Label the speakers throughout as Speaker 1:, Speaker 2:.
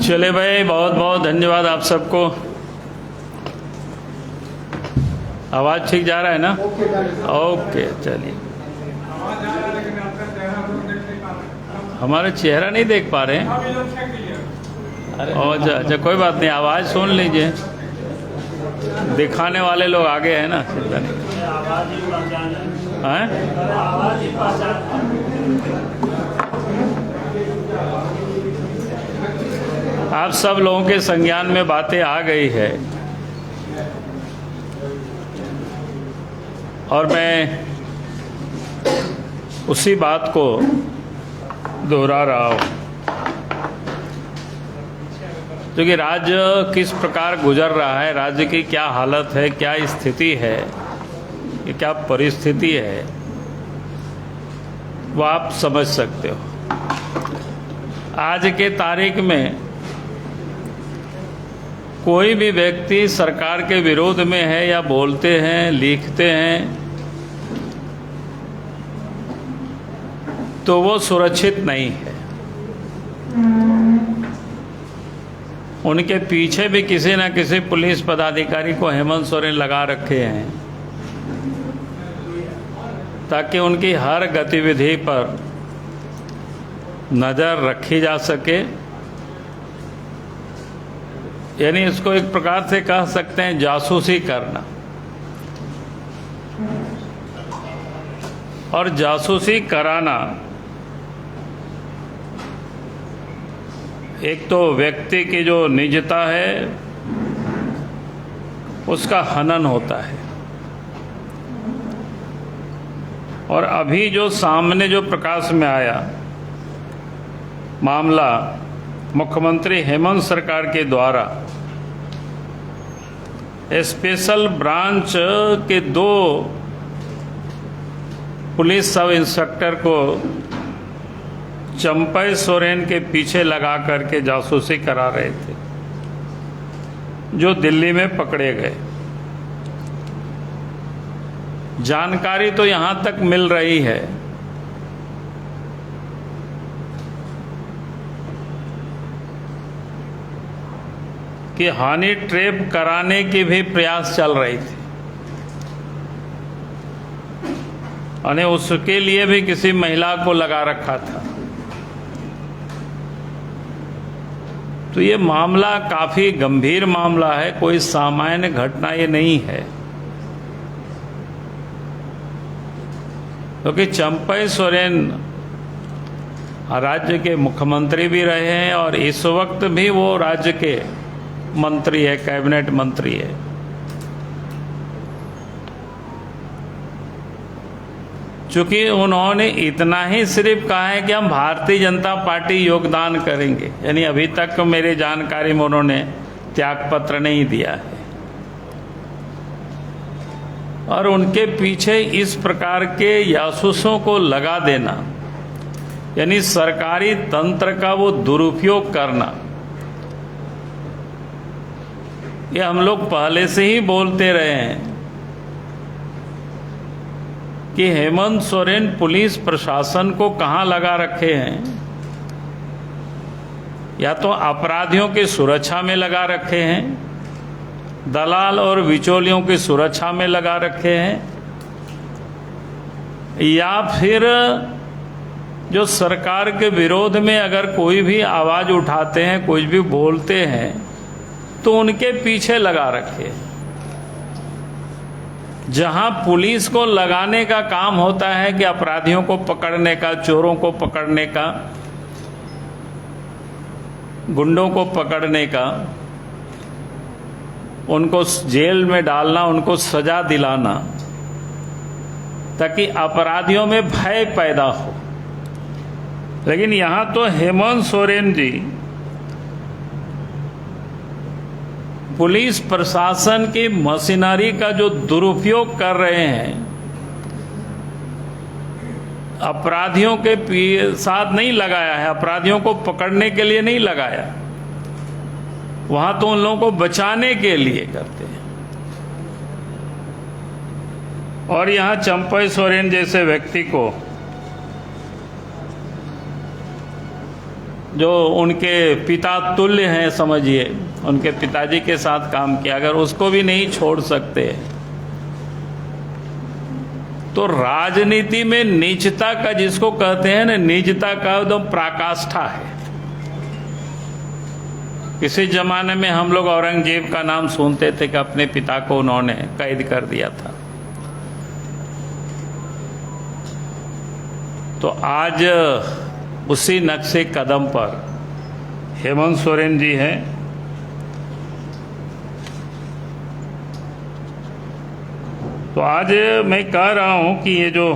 Speaker 1: चले भाई, बहुत बहुत धन्यवाद आप सबको। आवाज़ ठीक जा रहा है ना? ओके, चलिए। हमारा चेहरा नहीं देख पा रहे हैं? अच्छा, कोई बात नहीं, आवाज़ सुन लीजिए। दिखाने वाले लोग आगे हैं ना, चिंता नहीं। आप सब लोगों के संज्ञान में बातें आ गई है और मैं उसी बात को दोहरा रहा हूँ, क्योंकि राज्य किस प्रकार गुजर रहा है, राज्य की क्या हालत है, क्या स्थिति है, ये क्या परिस्थिति है, वो आप समझ सकते हो। आज के तारीख में कोई भी व्यक्ति सरकार के विरोध में है या बोलते हैं, लिखते हैं, तो वो सुरक्षित नहीं है। उनके पीछे भी किसी न किसी पुलिस पदाधिकारी को हेमंत सोरेन लगा रखे हैं, ताकि उनकी हर गतिविधि पर नज़र रखी जा सके। यानी इसको एक प्रकार से कह सकते हैं जासूसी करना। और जासूसी कराना एक तो व्यक्ति की जो निजता है उसका हनन होता है। और अभी जो सामने जो प्रकाश में आया मामला, मुख्यमंत्री हेमंत सरकार के द्वारा स्पेशल ब्रांच के 2 पुलिस सब इंस्पेक्टर को चंपई सोरेन के पीछे लगा करके जासूसी करा रहे थे, जो दिल्ली में पकड़े गए। जानकारी तो यहां तक मिल रही है कि हनी ट्रैप कराने की भी प्रयास चल रही थी, और उसके लिए भी किसी महिला को लगा रखा था। तो ये मामला काफी गंभीर मामला है, कोई सामान्य घटना ये नहीं है। क्योंकि चंपई सोरेन राज्य के मुख्यमंत्री भी रहे हैं और इस वक्त भी वो राज्य के मंत्री है, कैबिनेट मंत्री है। चूंकि उन्होंने इतना ही सिर्फ कहा है कि हम भारतीय जनता पार्टी योगदान करेंगे, यानी अभी तक मेरी जानकारी में उन्होंने त्यागपत्र नहीं दिया है। और उनके पीछे इस प्रकार के जासूसों को लगा देना, यानी सरकारी तंत्र का वो दुरुपयोग करना, ये हम लोग पहले से ही बोलते रहे हैं कि हेमंत सोरेन पुलिस प्रशासन को कहां लगा रखे हैं। या तो अपराधियों की सुरक्षा में लगा रखे हैं, दलाल और बिचौलियों की सुरक्षा में लगा रखे हैं, या फिर जो सरकार के विरोध में अगर कोई भी आवाज उठाते हैं, कुछ भी बोलते हैं, तो उनके पीछे लगा रखे हैं। जहां पुलिस को लगाने का काम होता है कि अपराधियों को पकड़ने का, चोरों को पकड़ने का, गुंडों को पकड़ने का, उनको जेल में डालना, उनको सजा दिलाना, ताकि अपराधियों में भय पैदा हो। लेकिन यहां तो हेमंत सोरेन जी पुलिस प्रशासन की मशीनरी का जो दुरुपयोग कर रहे हैं, अपराधियों के साथ नहीं लगाया है, अपराधियों को पकड़ने के लिए नहीं लगाया, वहां तो उन लोगों को बचाने के लिए करते हैं। और यहां चंपई सोरेन जैसे व्यक्ति को जो उनके पिता तुल्य हैं, समझिए उनके पिताजी के साथ काम किया, अगर उसको भी नहीं छोड़ सकते तो राजनीति में नीचता का, जिसको कहते हैं ना, नीचता का एकदम पराकाष्ठा है। किसी जमाने में हम लोग औरंगजेब का नाम सुनते थे कि अपने पिता को उन्होंने कैद कर दिया था। तो आज उसी नक्शे कदम पर हेमंत सोरेन जी हैं। तो आज मैं कह रहा हूं कि ये जो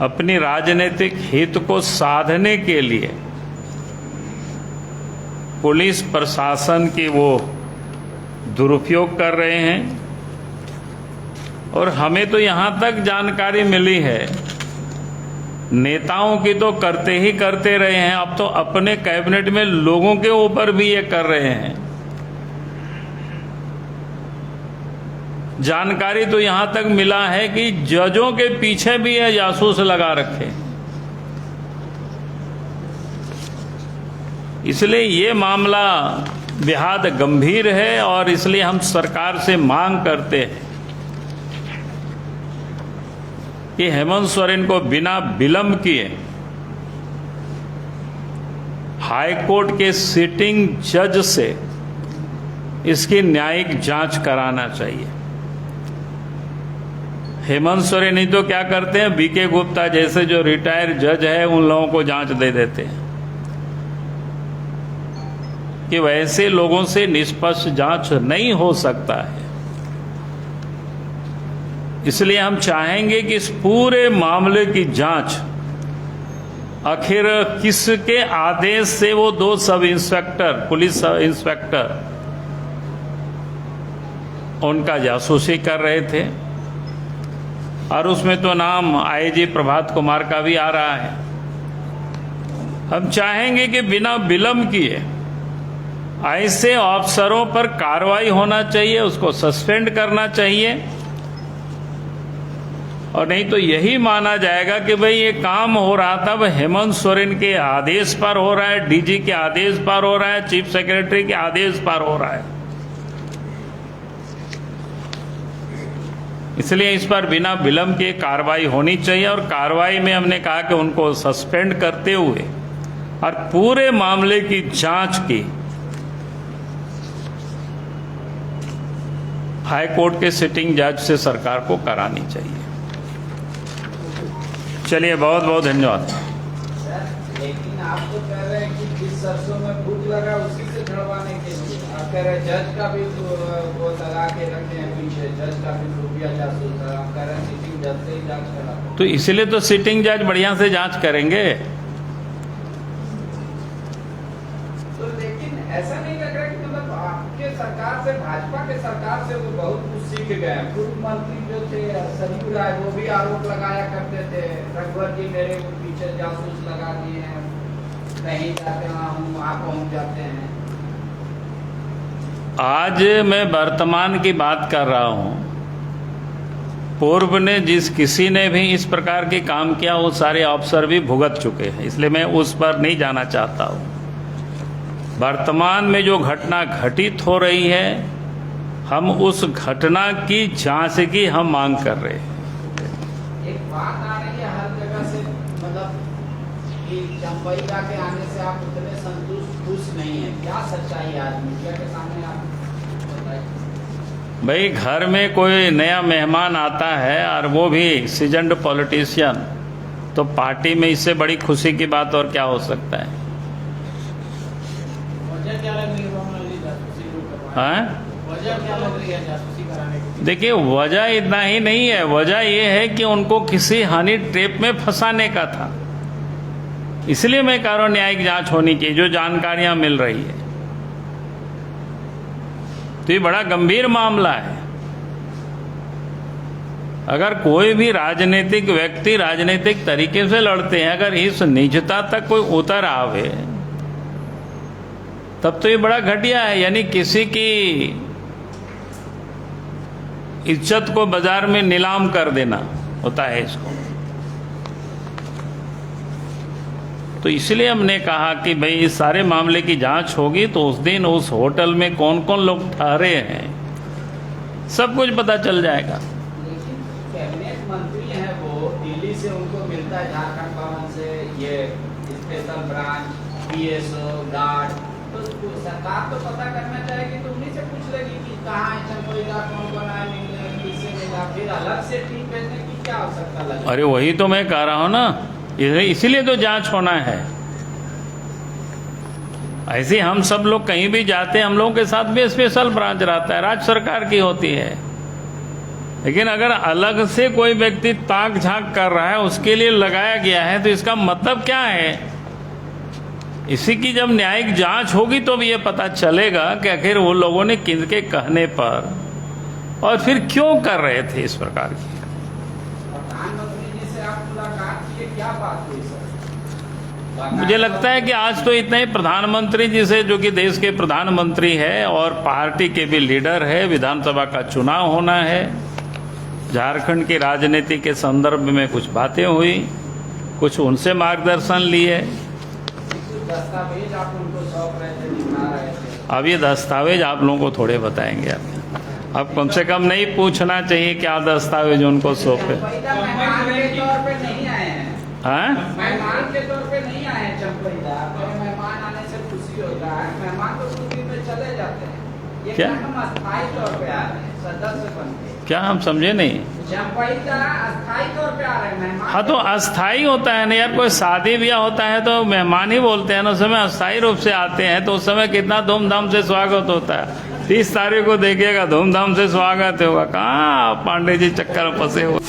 Speaker 1: अपनी राजनीतिक हित को साधने के लिए पुलिस प्रशासन की वो दुरुपयोग कर रहे हैं, और हमें तो यहां तक जानकारी मिली है, नेताओं की तो करते ही करते रहे हैं, अब तो अपने कैबिनेट में लोगों के ऊपर भी ये कर रहे हैं। जानकारी तो यहां तक मिला है कि जजों के पीछे भी ये जासूस लगा रखे। इसलिए ये मामला बेहद गंभीर है, और इसलिए हम सरकार से मांग करते हैं कि हेमंत सोरेन को बिना विलंब किए हाई कोर्ट के सिटिंग जज से इसकी न्यायिक जांच कराना चाहिए। हेमंत सोरेन नहीं तो क्या करते हैं, बीके गुप्ता जैसे जो रिटायर्ड जज है उन लोगों को जांच दे देते हैं कि वैसे लोगों से निष्पक्ष जांच नहीं हो सकता है। इसलिए हम चाहेंगे कि इस पूरे मामले की जांच आखिर किसके आदेश से वो 2 sub inspector, police sub inspector उनका जासूसी कर रहे थे, और उसमें तो नाम आईजी प्रभात कुमार का भी आ रहा है। हम चाहेंगे कि बिना विलंब किए ऐसे अफसरों पर कार्रवाई होना चाहिए, उसको सस्पेंड करना चाहिए, और नहीं तो यही माना जाएगा कि भाई ये काम हो रहा था वह हेमंत सोरेन के आदेश पर हो रहा है, डीजी के आदेश पर हो रहा है, चीफ सेक्रेटरी के आदेश पर हो रहा है। इसलिए इस पर बिना विलंब के कार्रवाई होनी चाहिए, और कार्रवाई में हमने कहा कि उनको सस्पेंड करते हुए और पूरे मामले की जांच की हाई कोर्ट के सिटिंग जज से सरकार को करानी चाहिए। चलिए, बहुत बहुत धन्यवाद।
Speaker 2: लेकिन आप तो कह रहे हैं कि जिस सरसों में भूख लगा उसी से छुड़वाने के लिए आप कह रहे हैं जज का भी वो लगा के रखे हैं पीछे, जज का भी रुपया जासूस है। आप कह रहे हैं सिटिंग जज से ही जांच करा,
Speaker 1: तो इसीलिए तो सिटिंग जज बढ़िया से जांच करेंगे।
Speaker 2: तो लेकिन ऐसा नहीं लग रहा कि मतलब आपके सरकार से, भाजपा के सरकार से वो बहुत कुछ सीख गए हैं। पूर्व मंत्री जो थे सरयू राय, वो भी आरोप लगाया करते थे, रघुवर जी मेरे पीछे जासूस लगा दिए हैं, कहीं जाते हैं हम वहाँ पहुँच जाते हैं।
Speaker 1: आज मैं वर्तमान की बात कर रहा हूं। पूर्व ने जिस किसी ने भी इस प्रकार के काम किया वो सारे अफसर भी भुगत चुके हैं, इसलिए मैं उस पर नहीं जाना चाहता हूं। वर्तमान में जो घटना घटित हो रही है, हम उस घटना की जांच की हम मांग कर रहे हैं।
Speaker 2: एक बात आ रही है हर जगह से, मतलब कि चंपई के आने से आप उतने संतुष्ट खुश नहीं है, क्या सच्चाई है आज मीडिया के सामने आप बताइए।
Speaker 1: भाई, घर में कोई नया मेहमान आता है और वो भी सीजन्ड पॉलिटिशियन, तो पार्टी में इससे बड़ी खुशी की बात और क्या हो सकता है?
Speaker 2: वजह क्या लग रही है?
Speaker 1: देखिए, वजह इतना ही नहीं है, वजह ये है कि उनको किसी हनी ट्रैप में फंसाने का था। इसलिए मैं कह रहा हूं न्यायिक जांच होनी चाहिए, जो जानकारियां मिल रही है। तो ये बड़ा गंभीर मामला है। अगर कोई भी राजनीतिक व्यक्ति राजनीतिक तरीके से लड़ते हैं, अगर इस निजता तक कोई उतर आवे, तब तो ये बड़ा घटिया है। यानी किसी की इज्जत को बाजार में नीलाम कर देना होता है इसको। तो इसलिए हमने कहा कि भाई इस सारे मामले की जांच होगी तो उस दिन उस होटल में कौन कौन लोग ठहरे हैं सब कुछ पता चल जाएगा।
Speaker 2: लेकिन कैबिनेट मंत्री हैं वो, दिल्ली से उनको मिलता है, झारखंड भवन से ये स्पेशल ब्रांच, पीएसओ, गार्ड, तो सरकार तो पता करना चाहेगी, तो उन्हीं से पूछ लेगी कि कहाँ है चंपईदा, कौन कौन आए, मिलने किससे मिला, फिर अलग से टीम भेजने की क्या आवश्यकता लगी?
Speaker 1: अरे वही तो मैं कह रहा हूं ना, इसीलिए तो जांच होना है। ऐसे हम सब लोग कहीं भी जाते हैं, हम लोगों के साथ भी स्पेशल ब्रांच रहता है, राज्य सरकार की होती है। लेकिन अगर अलग से कोई व्यक्ति ताक झांक कर रहा है, उसके लिए लगाया गया है, तो इसका मतलब क्या है? इसी की जब न्यायिक जांच होगी तो भी ये पता चलेगा कि आखिर वो लोगों ने किनके कहने पर और फिर क्यों कर रहे थे इस प्रकार की।
Speaker 2: प्रधानमंत्री जी से आप मुलाकात किए, क्या बात हुई सर?
Speaker 1: मुझे लगता है कि आज तो इतना ही। प्रधानमंत्री जी से, जो कि देश के प्रधानमंत्री है और पार्टी के भी लीडर है, विधानसभा का चुनाव होना है, झारखंड की राजनीति के संदर्भ में कुछ बातें हुई, कुछ उनसे मार्गदर्शन लिए।
Speaker 2: दस्तावेज आप उनको सौंप रहे थे, दिखा रहे थे।
Speaker 1: अब ये दस्तावेज आप लोगों को थोड़े बताएंगे। अब कम से कम नहीं पूछना चाहिए क्या दस्तावेज उनको सौंपे।
Speaker 2: चंपईदा मेहमान के तौर पे नहीं आए हैं,
Speaker 1: हाँ,
Speaker 2: मेहमान के तौर पे नहीं आए हैं चंपईदा। मेहमान आने से खुशी होता है, मेहमान तो कुछ दिन में चले जाते हैं। ये
Speaker 1: क्या?
Speaker 2: हम अस्थायी तौर पे आ रहे हैं, सदस्य बन के।
Speaker 1: क्या हम समझे नहीं?
Speaker 2: चंपईदा अस्थायी तौर पे आ रहे हैं मेहमान।
Speaker 1: हाँ तो अस्थाई होता है ना यार, कोई शादी ब्याह होता है तो मेहमान ही बोलते हैं ना, उस समय अस्थायी रूप से आते हैं, तो उस समय कितना धूमधाम से स्वागत होता है। 30 तारीख को देखिएगा धूमधाम से स्वागत होगा। कहाँ पांडे जी चक्कर में फंसे हुए।